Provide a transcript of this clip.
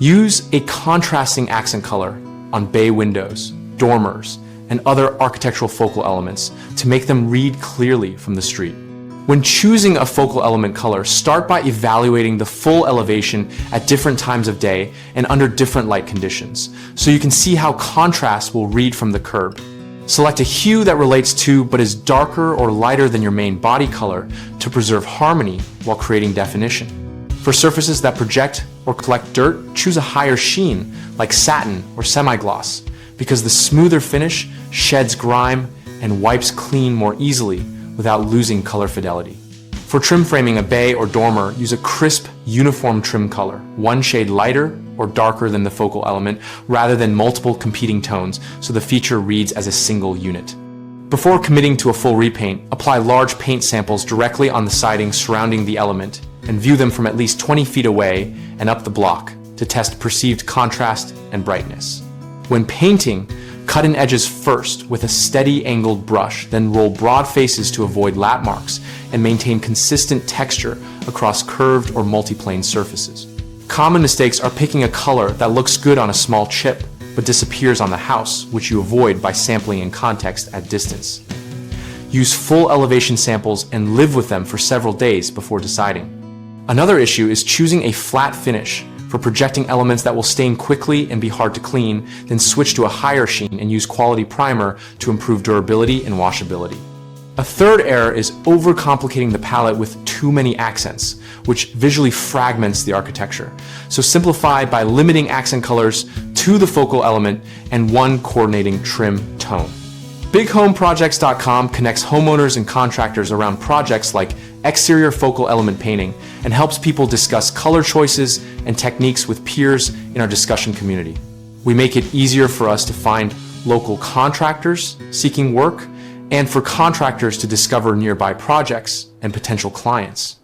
Use a contrasting accent color on bay windows, dormers, and other architectural focal elements to make them read clearly from the street. When choosing a focal element color, start by evaluating the full elevation at different times of day and under different light conditions, so you can see how contrast will read from the curb. Select a hue that relates to but is darker or lighter than your main body color to preserve harmony while creating definition. For surfaces that project or collect dirt, choose a higher sheen like satin or semi-gloss, because the smoother finish sheds grime and wipes clean more easily without losing color fidelity. For trim framing a bay or dormer, use a crisp, uniform trim color, one shade lighter or darker than the focal element, rather than multiple competing tones, so the feature reads as a single unit. Before committing to a full repaint, apply large paint samples directly on the siding surrounding the element and view them from at least 20 feet away and up the block to test perceived contrast and brightness. When painting, cut in edges first with a steady angled brush, then roll broad faces to avoid lap marks and maintain consistent texture across curved or multi-plane surfaces. Common mistakes are picking a color that looks good on a small chip but disappears on the house, which you avoid by sampling in context at distance. Use full elevation samples and live with them for several days before deciding. Another issue is choosing a flat finish for projecting elements that will stain quickly and be hard to clean, then switch to a higher sheen and use quality primer to improve durability and washability. A third error is overcomplicating the palette with too many accents, which visually fragments the architecture. So simplify by limiting accent colors to the focal element and one coordinating trim tone. BigHomeProjects.com connects homeowners and contractors around projects like exterior focal element painting and helps people discuss color choices and techniques with peers in our discussion community. We make it easier for us to find local contractors seeking work and for contractors to discover nearby projects and potential clients.